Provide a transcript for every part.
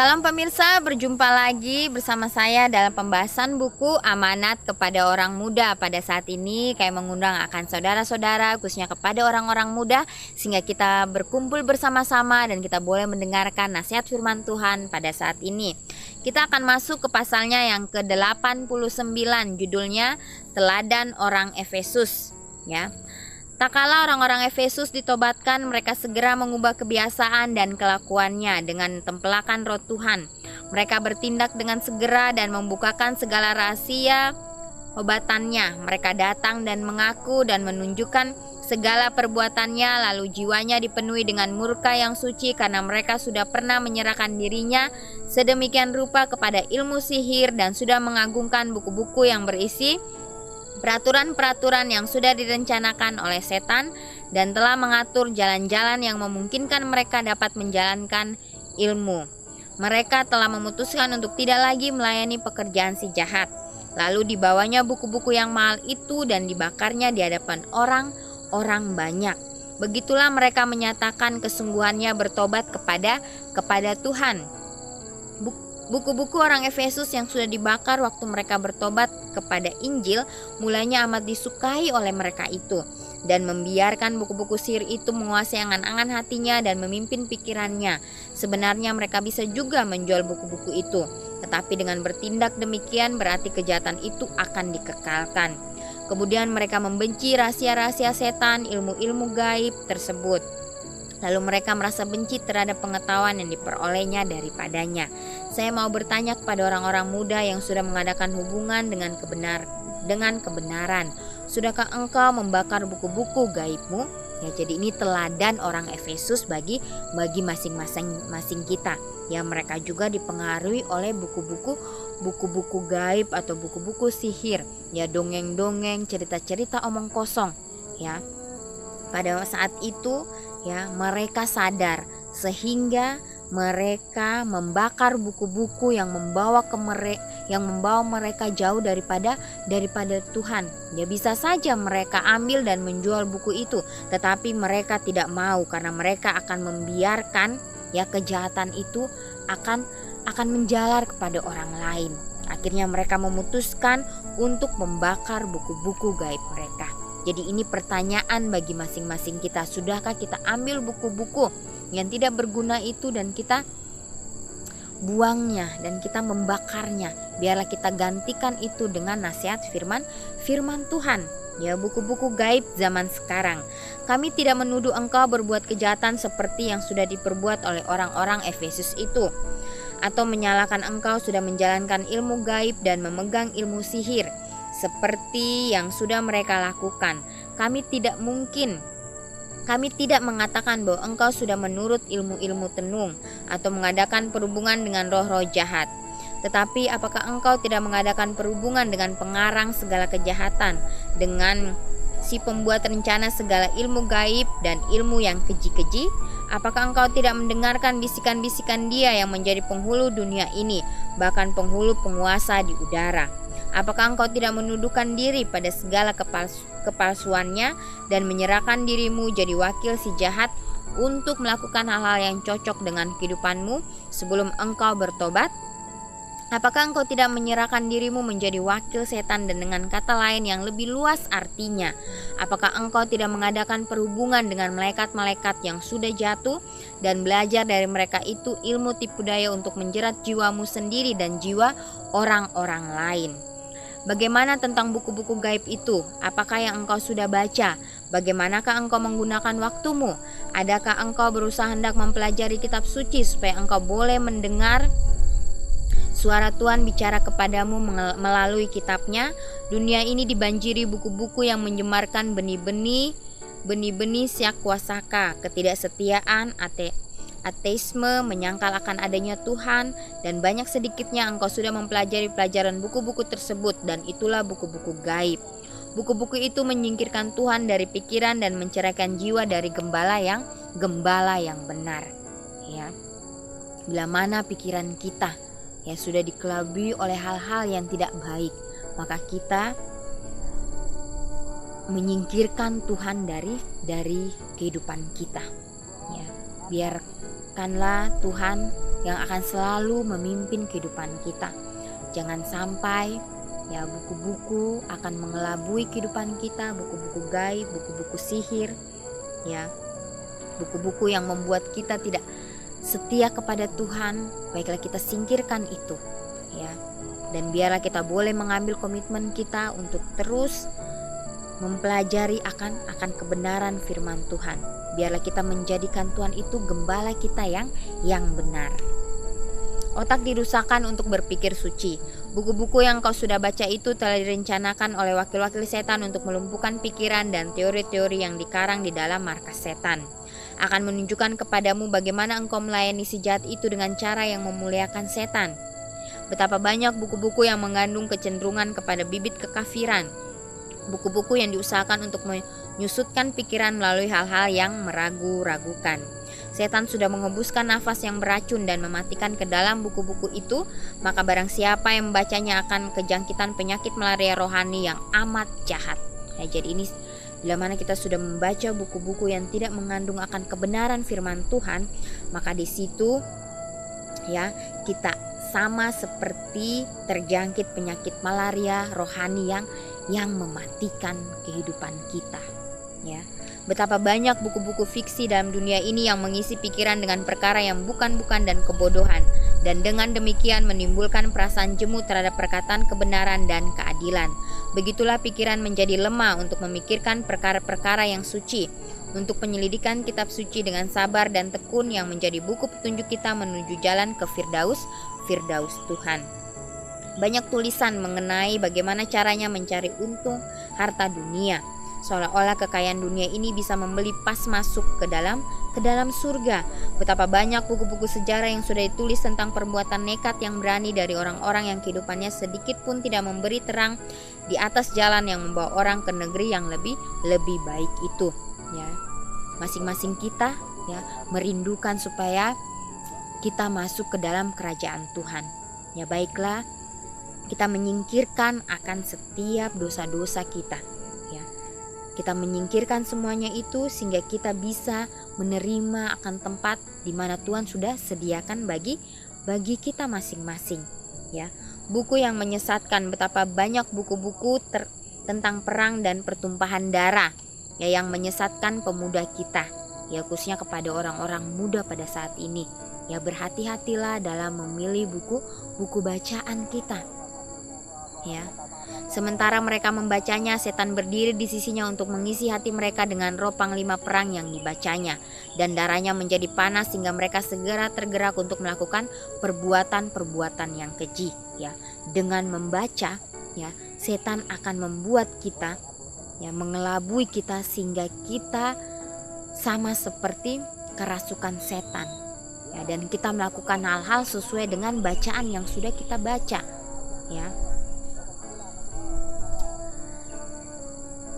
Salam pemirsa, berjumpa lagi bersama saya dalam pembahasan buku Amanat kepada Orang Muda. Pada saat ini kami mengundang akan saudara-saudara, khususnya kepada orang-orang muda, sehingga kita berkumpul bersama-sama dan kita boleh mendengarkan nasihat firman Tuhan pada saat ini. Kita akan masuk ke pasalnya yang ke-89, judulnya Teladan Orang Efesus, ya. Tak kala orang-orang Efesus ditobatkan, mereka segera mengubah kebiasaan dan kelakuannya dengan tempelakan Roh Tuhan. Mereka bertindak dengan segera dan membukakan segala rahasia obatannya. Mereka datang dan mengaku dan menunjukkan segala perbuatannya, lalu jiwanya dipenuhi dengan murka yang suci karena mereka sudah pernah menyerahkan dirinya sedemikian rupa kepada ilmu sihir dan sudah mengagungkan buku-buku yang berisi peraturan-peraturan yang sudah direncanakan oleh setan dan telah mengatur jalan-jalan yang memungkinkan mereka dapat menjalankan ilmu. Mereka telah memutuskan untuk tidak lagi melayani pekerjaan si jahat. Lalu dibawanya buku-buku yang mahal itu dan dibakarnya di hadapan orang-orang banyak. Begitulah mereka menyatakan kesungguhannya bertobat kepada Tuhan. Buku-buku orang Efesus yang sudah dibakar waktu mereka bertobat kepada Injil mulanya amat disukai oleh mereka itu, dan membiarkan buku-buku sihir itu menguasai angan-angan hatinya dan memimpin pikirannya. Sebenarnya mereka bisa juga menjual buku-buku itu, tetapi dengan bertindak demikian berarti kejahatan itu akan dikekalkan. Kemudian mereka membenci rahasia-rahasia setan, ilmu-ilmu gaib tersebut. Lalu mereka merasa benci terhadap pengetahuan yang diperolehnya daripadanya. Saya mau bertanya kepada orang-orang muda yang sudah mengadakan hubungan dengan kebenaran. Sudahkah engkau membakar buku-buku gaibmu? Ya, jadi ini teladan orang Efesus bagi masing-masing kita. Ya, mereka juga dipengaruhi oleh buku-buku gaib atau buku-buku sihir. Ya, dongeng-dongeng, cerita-cerita omong kosong. Ya, pada saat itu ya mereka sadar sehingga mereka membakar buku-buku yang membawa mereka jauh daripada Tuhan. Ya, bisa saja mereka ambil dan menjual buku itu, tetapi mereka tidak mau karena mereka akan membiarkan ya kejahatan itu akan menjalar kepada orang lain. Akhirnya mereka memutuskan untuk membakar buku-buku gaib mereka. Jadi ini pertanyaan bagi masing-masing kita. Sudahkah kita ambil buku-buku yang tidak berguna itu dan kita buangnya dan kita membakarnya? Biarlah kita gantikan itu dengan nasihat firman Tuhan. Ya, buku-buku gaib zaman sekarang. Kami tidak menuduh engkau berbuat kejahatan seperti yang sudah diperbuat oleh orang-orang Efesus itu, atau menyalahkan engkau sudah menjalankan ilmu gaib dan memegang ilmu sihir seperti yang sudah mereka lakukan. Kami tidak mengatakan bahwa engkau sudah menurut ilmu-ilmu tenung atau mengadakan perhubungan dengan roh-roh jahat. Tetapi apakah engkau tidak mengadakan perhubungan dengan pengarang segala kejahatan, dengan si pembuat rencana segala ilmu gaib dan ilmu yang keji-keji? Apakah engkau tidak mendengarkan bisikan-bisikan dia yang menjadi penghulu dunia ini, bahkan penghulu penguasa di udara? Apakah engkau tidak menuduhkan diri pada segala kepalsuannya dan menyerahkan dirimu jadi wakil si jahat untuk melakukan hal-hal yang cocok dengan kehidupanmu sebelum engkau bertobat? Apakah engkau tidak menyerahkan dirimu menjadi wakil setan, dan dengan kata lain yang lebih luas artinya, apakah engkau tidak mengadakan perhubungan dengan malaikat-malaikat yang sudah jatuh dan belajar dari mereka itu ilmu tipu daya untuk menjerat jiwamu sendiri dan jiwa orang-orang lain? Bagaimana tentang buku-buku gaib itu? Apakah yang engkau sudah baca? Bagaimanakah engkau menggunakan waktumu? Adakah engkau berusaha hendak mempelajari kitab suci supaya engkau boleh mendengar suara Tuhan bicara kepadamu melalui kitabnya? Dunia ini dibanjiri buku-buku yang menyemarkan benih-benih syakwasaka, ketidaksetiaan, ateisme, menyangkal akan adanya Tuhan, dan banyak sedikitnya engkau sudah mempelajari pelajaran buku-buku tersebut, dan itulah buku-buku gaib. Buku-buku itu menyingkirkan Tuhan dari pikiran dan menceraikan jiwa dari gembala yang benar. Ya, bila mana pikiran kita ya sudah dikelabui oleh hal-hal yang tidak baik, maka kita menyingkirkan Tuhan dari kehidupan kita. Ya, biarkanlah Tuhan yang akan selalu memimpin kehidupan kita. Jangan sampai ya buku-buku akan mengelabui kehidupan kita, buku-buku gaib, buku-buku sihir, ya. Buku-buku yang membuat kita tidak setia kepada Tuhan, baiklah kita singkirkan itu, ya. Dan biarlah kita boleh mengambil komitmen kita untuk terus mempelajari akan kebenaran firman Tuhan. Biarlah kita menjadikan Tuhan itu gembala kita yang benar. Otak dirusakkan untuk berpikir suci. Buku-buku yang kau sudah baca itu telah direncanakan oleh wakil-wakil setan untuk melumpuhkan pikiran dan teori-teori yang dikarang di dalam markas setan. Akan menunjukkan kepadamu bagaimana engkau melayani si jahat itu dengan cara yang memuliakan setan. Betapa banyak buku-buku yang mengandung kecenderungan kepada bibit kekafiran. Buku-buku yang diusahakan untuk menyusutkan pikiran melalui hal-hal yang meragu-ragukan. Setan sudah menghembuskan nafas yang beracun dan mematikan ke dalam buku-buku itu, maka barang siapa yang membacanya akan kejangkitan penyakit malaria rohani yang amat jahat. Nah, jadi ini bila mana kita sudah membaca buku-buku yang tidak mengandung akan kebenaran firman Tuhan, maka di situ ya kita sama seperti terjangkit penyakit malaria rohani yang mematikan kehidupan kita, ya. Betapa banyak buku-buku fiksi dalam dunia ini yang mengisi pikiran dengan perkara yang bukan-bukan dan kebodohan, dan dengan demikian menimbulkan perasaan jemu terhadap perkataan kebenaran dan keadilan. Begitulah pikiran menjadi lemah untuk memikirkan perkara-perkara yang suci, untuk penyelidikan kitab suci dengan sabar dan tekun yang menjadi buku petunjuk kita menuju jalan ke Firdaus Tuhan. Banyak tulisan mengenai bagaimana caranya mencari untung harta dunia, seolah-olah kekayaan dunia ini bisa membeli pas masuk ke dalam surga. Betapa banyak buku-buku sejarah yang sudah ditulis tentang perbuatan nekat yang berani dari orang-orang yang kehidupannya sedikit pun tidak memberi terang di atas jalan yang membawa orang ke negeri yang lebih baik itu, ya. Masing-masing kita ya merindukan supaya kita masuk ke dalam kerajaan Tuhan. Ya, baiklah, kita menyingkirkan akan setiap dosa-dosa kita, ya. Kita menyingkirkan semuanya itu sehingga kita bisa menerima akan tempat di mana Tuhan sudah sediakan bagi kita masing-masing, ya. Buku yang menyesatkan, betapa banyak buku-buku tentang perang dan pertumpahan darah, ya, yang menyesatkan pemuda kita, ya, khususnya kepada orang-orang muda pada saat ini. Ya, berhati-hatilah dalam memilih buku bacaan kita, ya. Sementara mereka membacanya, setan berdiri di sisinya untuk mengisi hati mereka dengan roh panglima perang yang dibacanya, dan darahnya menjadi panas sehingga mereka segera tergerak untuk melakukan perbuatan-perbuatan yang keji, ya. Dengan membaca, ya, setan akan membuat kita, ya, mengelabui kita sehingga kita sama seperti kerasukan setan, ya, dan kita melakukan hal-hal sesuai dengan bacaan yang sudah kita baca, ya.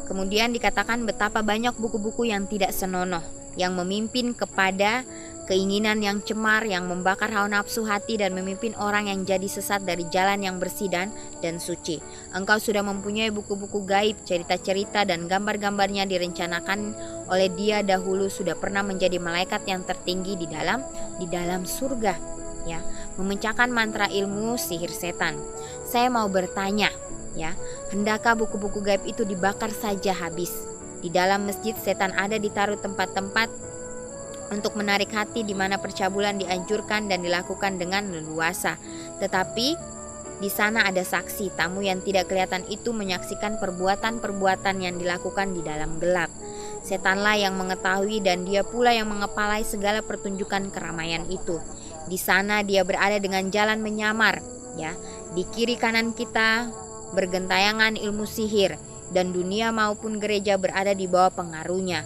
Kemudian dikatakan betapa banyak buku-buku yang tidak senonoh, yang memimpin kepada keinginan yang cemar, yang membakar hawa nafsu hati dan memimpin orang yang jadi sesat dari jalan yang bersih dan suci. Engkau sudah mempunyai buku-buku gaib, cerita-cerita dan gambar-gambarnya direncanakan oleh Dia dahulu sudah pernah menjadi malaikat yang tertinggi di dalam surga, ya, memecahkan mantra ilmu sihir setan. Saya mau bertanya, ya, hendakkah buku-buku gaib itu dibakar saja habis? Di dalam masjid setan ada ditaruh tempat-tempat untuk menarik hati di mana percabulan dianjurkan dan dilakukan dengan leluasa. Tetapi di sana ada saksi, tamu yang tidak kelihatan itu menyaksikan perbuatan-perbuatan yang dilakukan di dalam gelap. Setanlah yang mengetahui dan dia pula yang mengepalai segala pertunjukan keramaian itu. Di sana dia berada dengan jalan menyamar, ya. Di kiri kanan kita bergentayangan ilmu sihir, dan dunia maupun gereja berada di bawah pengaruhnya.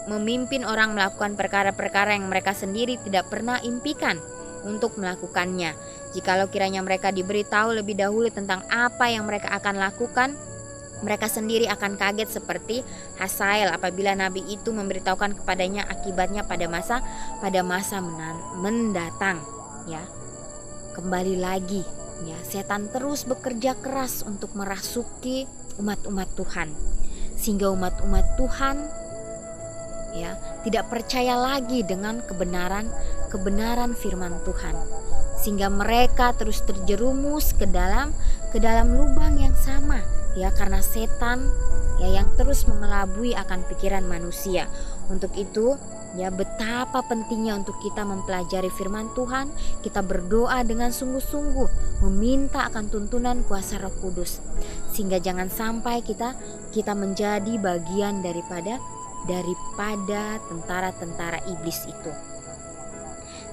Memimpin orang melakukan perkara-perkara yang mereka sendiri tidak pernah impikan untuk melakukannya. Jikalau kiranya mereka diberitahu lebih dahulu tentang apa yang mereka akan lakukan, mereka sendiri akan kaget seperti Hazael apabila nabi itu memberitahukan kepadanya akibatnya pada masa mendatang, ya. Kembali lagi, ya, setan terus bekerja keras untuk merasuki umat-umat Tuhan, sehingga umat-umat Tuhan, ya, tidak percaya lagi dengan kebenaran firman Tuhan, sehingga mereka terus terjerumus ke dalam lubang yang sama, ya, karena setan ya yang terus mengelabui akan pikiran manusia. Untuk itu, ya, betapa pentingnya untuk kita mempelajari firman Tuhan, kita berdoa dengan sungguh-sungguh, meminta akan tuntunan kuasa Roh Kudus, sehingga jangan sampai kita menjadi bagian daripada tentara-tentara iblis itu.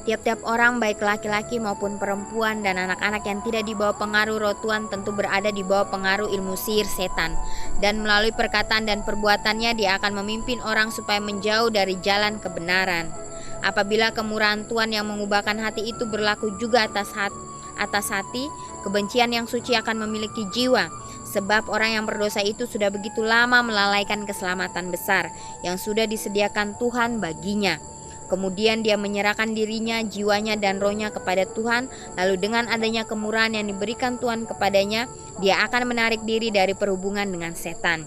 Tiap-tiap orang, baik laki-laki maupun perempuan dan anak-anak yang tidak dibawa pengaruh Roh Tuhan, tentu berada di bawah pengaruh ilmu sihir setan. Dan melalui perkataan dan perbuatannya dia akan memimpin orang supaya menjauh dari jalan kebenaran. Apabila kemurahan Tuhan yang mengubahkan hati itu berlaku juga atas hati, kebencian yang suci akan memiliki jiwa. Sebab orang yang berdosa itu sudah begitu lama melalaikan keselamatan besar yang sudah disediakan Tuhan baginya. Kemudian dia menyerahkan dirinya, jiwanya dan rohnya kepada Tuhan. Lalu dengan adanya kemurahan yang diberikan Tuhan kepadanya, dia akan menarik diri dari perhubungan dengan setan.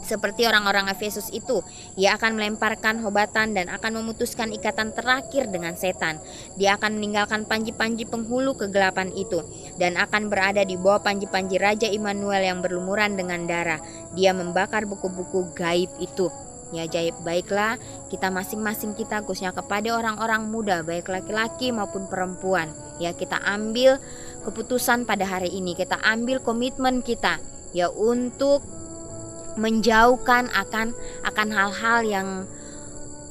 Seperti orang-orang Efesus itu, ia akan melemparkan hobatan dan akan memutuskan ikatan terakhir dengan setan. Dia akan meninggalkan panji-panji penghulu kegelapan itu dan akan berada di bawah panji-panji Raja Immanuel yang berlumuran dengan darah. Dia membakar buku-buku gaib itu. Ya, baiklah kita masing-masing kita, khususnya kepada orang-orang muda, baik laki-laki maupun perempuan, ya, kita ambil keputusan pada hari ini, kita ambil komitmen kita, ya, untuk menjauhkan akan hal-hal yang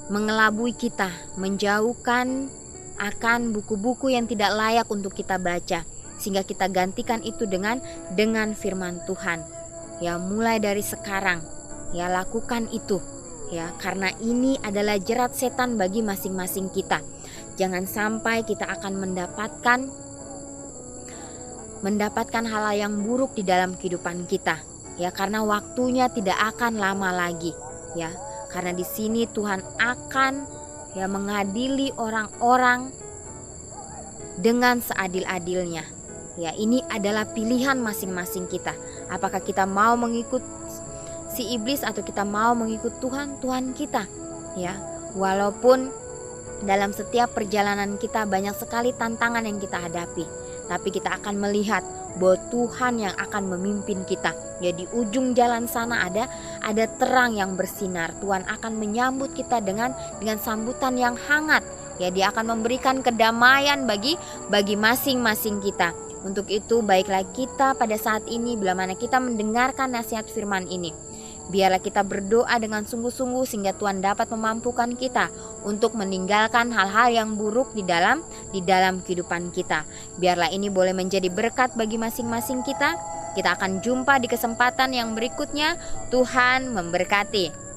mengelabui kita, menjauhkan akan buku-buku yang tidak layak untuk kita baca, sehingga kita gantikan itu dengan firman Tuhan. Ya, mulai dari sekarang, ya, lakukan itu. Ya, karena ini adalah jerat setan bagi masing-masing kita. Jangan sampai kita akan mendapatkan hal yang buruk di dalam kehidupan kita. Ya, karena waktunya tidak akan lama lagi. Ya, karena di sini Tuhan akan, ya, mengadili orang-orang dengan seadil-adilnya. Ya, ini adalah pilihan masing-masing kita. Apakah kita mau mengikut si iblis atau kita mau mengikut Tuhan kita, ya. Walaupun dalam setiap perjalanan kita banyak sekali tantangan yang kita hadapi, tapi kita akan melihat bahwa Tuhan yang akan memimpin kita. Ya, di ujung jalan sana ada terang yang bersinar. Tuhan akan menyambut kita dengan sambutan yang hangat. Ya, dia akan memberikan kedamaian bagi masing-masing kita. Untuk itu, baiklah kita pada saat ini bila mana kita mendengarkan nasihat firman ini, biarlah kita berdoa dengan sungguh-sungguh sehingga Tuhan dapat memampukan kita untuk meninggalkan hal-hal yang buruk di dalam kehidupan kita. Biarlah ini boleh menjadi berkat bagi masing-masing kita. Kita akan jumpa di kesempatan yang berikutnya. Tuhan memberkati.